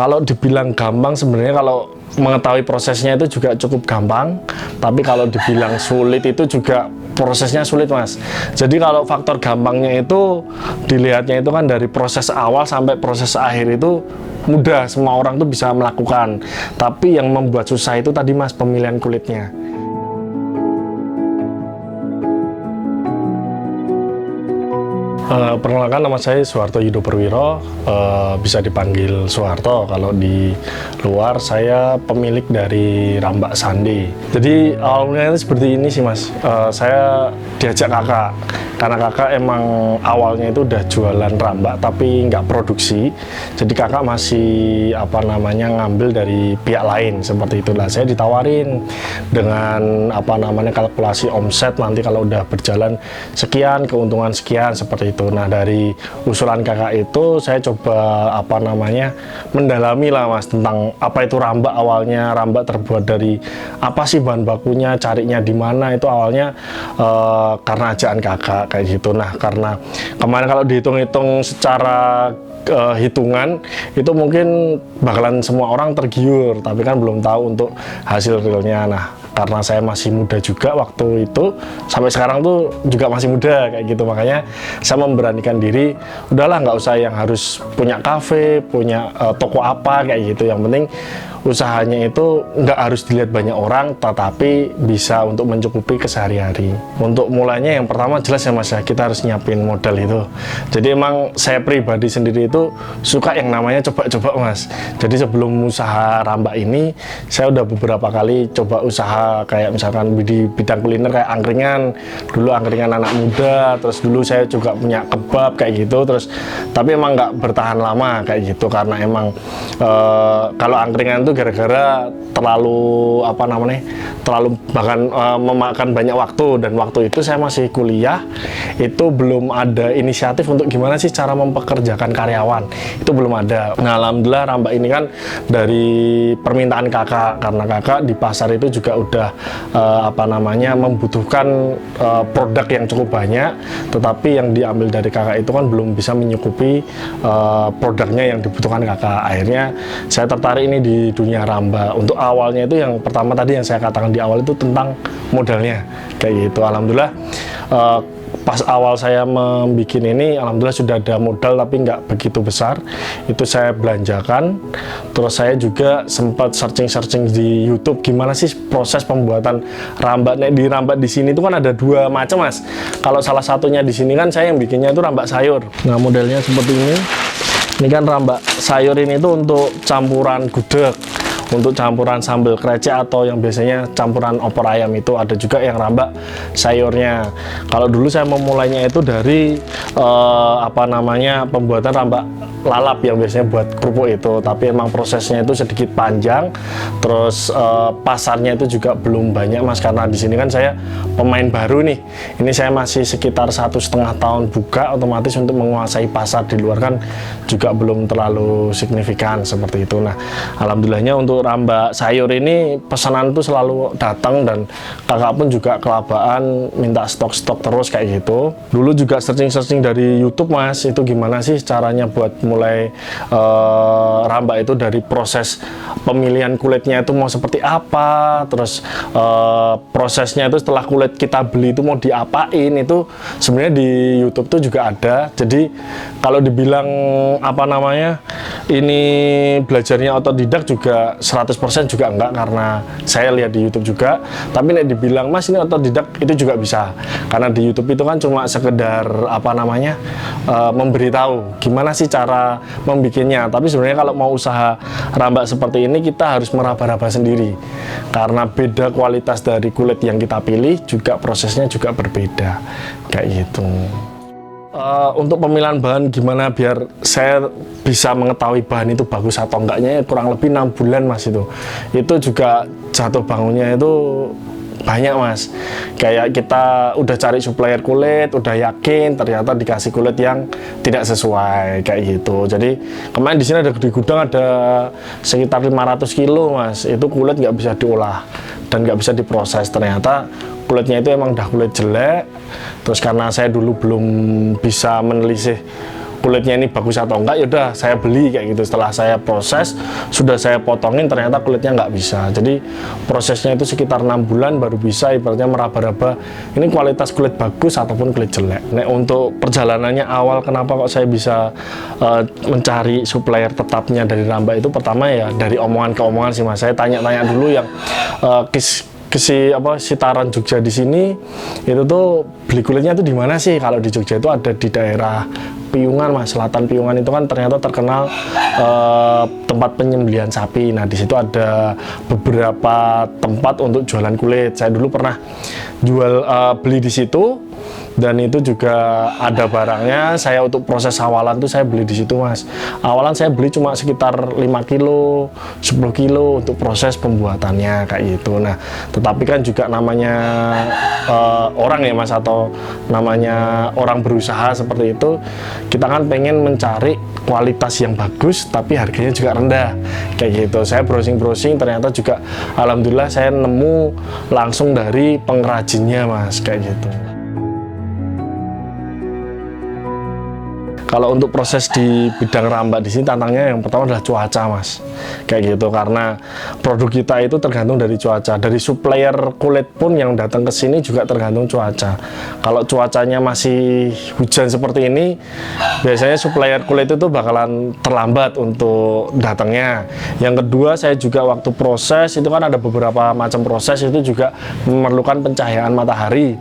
Kalau dibilang gampang, sebenarnya kalau mengetahui prosesnya itu juga cukup gampang, tapi kalau dibilang sulit itu juga prosesnya sulit, Mas. Jadi kalau faktor gampangnya itu dilihatnya itu kan dari proses awal sampai proses akhir itu mudah, semua orang tuh bisa melakukan. Tapi yang membuat susah itu tadi, Mas, pemilihan kulitnya. Perkenalkan, nama saya Soeharto Yudo Perwiro, bisa dipanggil Soeharto. Kalau di luar saya pemilik dari Rambak Sandi. Jadi awalnya seperti ini sih, Mas. Saya diajak kakak, karena kakak emang awalnya itu udah jualan rambak tapi nggak produksi. Jadi kakak masih ngambil dari pihak lain seperti itulah. Saya ditawarin dengan kalkulasi omset nanti kalau udah berjalan sekian, keuntungan sekian seperti itu. Nah, dari usulan kakak itu saya coba mendalami lah, Mas, tentang apa itu rambak. Awalnya rambak terbuat dari apa sih bahan bakunya, carinya di mana. Itu awalnya karena ajakan kakak kayak gitu. Nah, karena kemarin kalau dihitung-hitung secara hitungan itu mungkin bakalan semua orang tergiur, tapi kan belum tahu untuk hasil realnya. Nah, karena saya masih muda juga waktu itu, sampai sekarang tuh juga masih muda kayak gitu, makanya saya memberanikan diri, udahlah nggak usah yang harus punya kafe, punya toko apa kayak gitu. Yang penting usahanya itu nggak harus dilihat banyak orang, tetapi bisa untuk mencukupi kesehari-hari. Untuk mulainya yang pertama jelas ya, Mas, ya, kita harus nyiapin modal itu. Jadi emang saya pribadi sendiri itu suka yang namanya coba-coba, Mas. Jadi sebelum usaha rambak ini, saya udah beberapa kali coba usaha kayak misalkan di bidang kuliner kayak angkringan. Dulu angkringan anak muda, terus dulu saya juga punya kebab kayak gitu, terus tapi emang nggak bertahan lama kayak gitu, karena emang kalau angkringan itu gara-gara terlalu bahkan memakan banyak waktu, dan waktu itu saya masih kuliah, itu belum ada inisiatif untuk gimana sih cara mempekerjakan karyawan, itu belum ada. Nah, alhamdulillah rambak ini kan dari permintaan kakak, karena kakak di pasar itu juga udah membutuhkan produk yang cukup banyak, tetapi yang diambil dari kakak itu kan belum bisa menyukupi produknya yang dibutuhkan kakak. Akhirnya saya tertarik ini di dunia rambak. Untuk awalnya itu yang pertama tadi yang saya katakan di awal itu tentang modalnya kayak gitu. Alhamdulillah pas awal saya membuat ini, alhamdulillah sudah ada modal tapi nggak begitu besar, itu saya belanjakan. Terus saya juga sempat searching di YouTube gimana sih proses pembuatan rambak. Nah, di rambak di sini itu kan ada dua macam, Mas. Kalau salah satunya di sini kan saya yang bikinnya itu rambak sayur. Nah, modelnya seperti ini. Ini kan rambak sayur ini tuh untuk campuran gudeg, untuk campuran sambal krecek, atau yang biasanya campuran opor ayam. Itu ada juga yang rambak sayurnya. Kalau dulu saya memulainya itu dari pembuatan rambak lalap yang biasanya buat kerupuk itu, tapi emang prosesnya itu sedikit panjang. Terus pasarnya itu juga belum banyak, Mas, karena di sini kan saya pemain baru nih. Ini saya masih sekitar 1,5 tahun buka, otomatis untuk menguasai pasar di luar kan juga belum terlalu signifikan seperti itu. Nah, alhamdulillahnya untuk rambak sayur ini pesanan itu selalu datang, dan kakak pun juga kelabaan minta stok terus kayak gitu. Dulu juga searching dari YouTube, Mas, itu gimana sih caranya buat mulai rambak itu, dari proses pemilihan kulitnya itu mau seperti apa, terus prosesnya itu setelah kulit kita beli itu mau diapain, itu sebenarnya di YouTube tuh juga ada. Jadi kalau dibilang ini belajarnya otodidak juga 100% juga enggak, karena saya lihat di YouTube juga. Tapi nek dibilang, Mas, ini otodidak, itu juga bisa, karena di YouTube itu kan cuma sekedar memberitahu gimana sih cara membikinnya. Tapi sebenarnya kalau mau usaha rambak seperti ini, kita harus meraba-raba sendiri, karena beda kualitas dari kulit yang kita pilih, juga prosesnya juga berbeda kayak gitu. Untuk pemilihan bahan gimana biar saya bisa mengetahui bahan itu bagus atau enggaknya, kurang lebih 6 bulan, Mas. Itu juga jatuh bangunnya itu banyak, Mas. Kayak kita udah cari supplier kulit, udah yakin, ternyata dikasih kulit yang tidak sesuai kayak gitu. Jadi kemarin di sini ada di gudang ada sekitar 500 kilo, Mas. Itu kulit nggak bisa diolah dan nggak bisa diproses. Ternyata kulitnya itu emang udah kulit jelek. Terus karena saya dulu belum bisa menelisih kulitnya ini bagus atau enggak, yaudah saya beli kayak gitu. Setelah saya proses, sudah saya potongin, ternyata kulitnya nggak bisa. Jadi prosesnya itu sekitar 6 bulan baru bisa ibaratnya meraba-raba ini kualitas kulit bagus ataupun kulit jelek. Nah, untuk perjalanannya awal kenapa kok saya bisa mencari supplier tetapnya dari Rambak itu, pertama ya dari omongan ke omongan sih Mas. Saya tanya-tanya dulu yang Sitaran Jogja di sini itu tuh beli kulitnya itu di mana sih? Kalau di Jogja itu ada di daerah Piungan Mas, selatan Piungan itu kan ternyata terkenal tempat penyembelihan sapi. Nah di situ ada beberapa tempat untuk jualan kulit. Saya dulu pernah beli di situ. Dan itu juga ada barangnya. Saya untuk proses awalan tuh saya beli di situ Mas. Awalan saya beli cuma sekitar 5 kilo, 10 kilo untuk proses pembuatannya kayak gitu. Nah, tetapi kan juga namanya orang ya Mas, atau namanya orang berusaha seperti itu, kita kan pengen mencari kualitas yang bagus tapi harganya juga rendah kayak gitu. Saya browsing ternyata juga alhamdulillah saya nemu langsung dari pengrajinnya Mas kayak gitu. Kalau untuk proses di bidang Rambak di sini tantangannya yang pertama adalah cuaca Mas, kayak gitu, karena produk kita itu tergantung dari cuaca. Dari supplier kulit pun yang datang ke sini juga tergantung cuaca. Kalau cuacanya masih hujan seperti ini, biasanya supplier kulit itu bakalan terlambat untuk datangnya. Yang kedua, saya juga waktu proses itu kan ada beberapa macam proses, itu juga memerlukan pencahayaan matahari.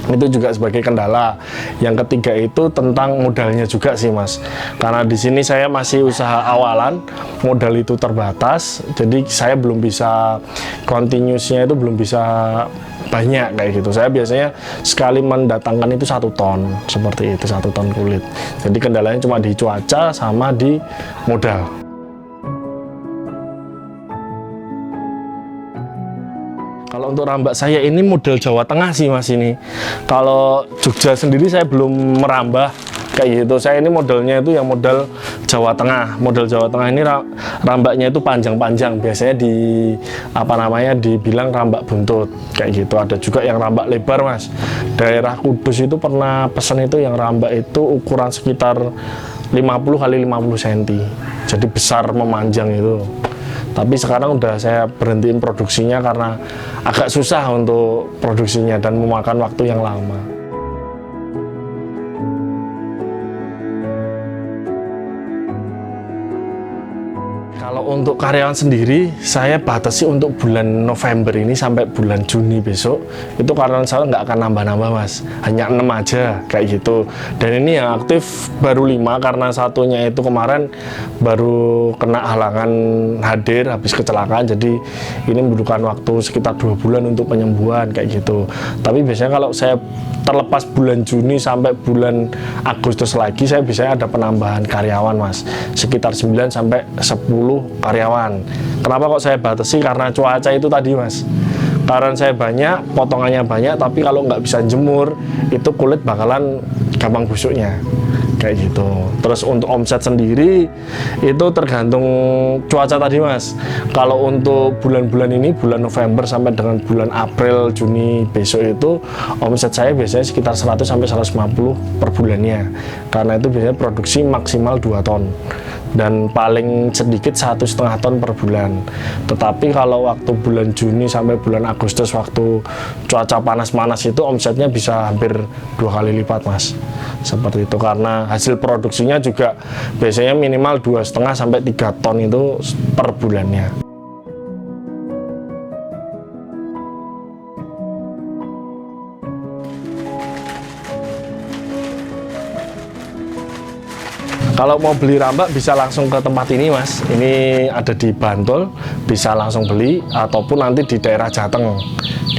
Itu juga sebagai kendala. Yang ketiga itu tentang modalnya juga sih Mas, karena di sini saya masih usaha awalan, modal itu terbatas, jadi saya belum bisa continuousnya, itu belum bisa banyak kayak gitu. Saya biasanya sekali mendatangkan itu 1 ton seperti itu, 1 ton kulit. Jadi kendalanya cuma di cuaca sama di modal. Kalau untuk Rambak saya ini model Jawa Tengah sih Mas ini. Kalau Jogja sendiri saya belum merambah kayak gitu. Saya ini modelnya itu yang model Jawa Tengah. Model Jawa Tengah ini rambaknya itu panjang-panjang. Biasanya dibilang rambak buntut kayak gitu. Ada juga yang rambak lebar Mas. Daerah Kudus itu pernah pesan itu yang rambak itu ukuran sekitar 50 kali 50 cm. Jadi besar memanjang itu. Tapi sekarang udah saya berhentiin produksinya karena agak susah untuk produksinya dan memakan waktu yang lama. Kalau untuk karyawan sendiri, saya batasi untuk bulan November ini sampai bulan Juni besok. Itu karyawan saya nggak akan nambah-nambah Mas, hanya 6 aja kayak gitu. Dan ini yang aktif baru 5 karena satunya itu kemarin baru kena halangan hadir habis kecelakaan. Jadi ini membutuhkan waktu sekitar 2 bulan untuk penyembuhan kayak gitu. Tapi biasanya kalau saya terlepas bulan Juni sampai bulan Agustus lagi, saya biasanya ada penambahan karyawan Mas, sekitar 9 sampai 10 karyawan. Kenapa kok saya batasi? Karena cuaca itu tadi Mas. Karena saya banyak, potongannya banyak, tapi kalau nggak bisa jemur, itu kulit bakalan gampang busuknya kayak gitu. Terus untuk omset sendiri itu tergantung cuaca tadi Mas. Kalau untuk bulan-bulan ini, bulan November sampai dengan bulan April Juni besok itu, omset saya biasanya sekitar 100 sampai 150 per bulannya. Karena itu biasanya produksi maksimal 2 ton dan paling sedikit 1,5 ton per bulan. Tetapi kalau waktu bulan Juni sampai bulan Agustus, waktu cuaca panas-panas itu omsetnya bisa hampir 2 kali lipat Mas, seperti itu. Karena hasil produksinya juga biasanya minimal 2,5 sampai 3 ton itu per bulannya. Kalau mau beli rambak bisa langsung ke tempat ini Mas. Ini ada di Bantul, bisa langsung beli, ataupun nanti di daerah Jateng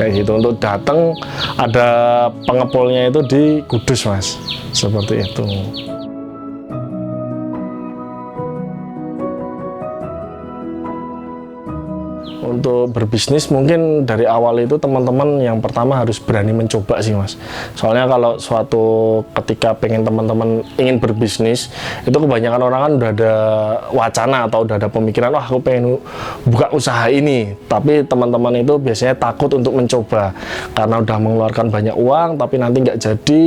kayak gitu. Untuk datang ada pengepulnya itu di Kudus Mas, seperti itu. Untuk berbisnis mungkin dari awal itu teman-teman yang pertama harus berani mencoba sih Mas. Soalnya kalau suatu ketika pengen teman-teman ingin berbisnis, itu kebanyakan orang kan udah ada wacana atau udah ada pemikiran, wah aku pengen buka usaha ini. Tapi teman-teman itu biasanya takut untuk mencoba karena udah mengeluarkan banyak uang tapi nanti nggak jadi,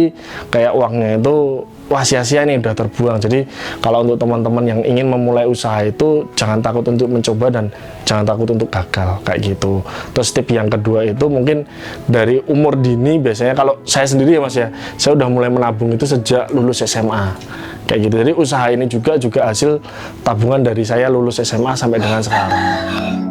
kayak uangnya itu wah sia-sia nih udah terbuang. Jadi kalau untuk teman-teman yang ingin memulai usaha itu jangan takut untuk mencoba dan jangan takut untuk gagal kayak gitu. Terus tip yang kedua itu mungkin dari umur dini, biasanya kalau saya sendiri ya Mas ya, saya udah mulai menabung itu sejak lulus SMA kayak gitu. Jadi usaha ini juga hasil tabungan dari saya lulus SMA sampai dengan sekarang.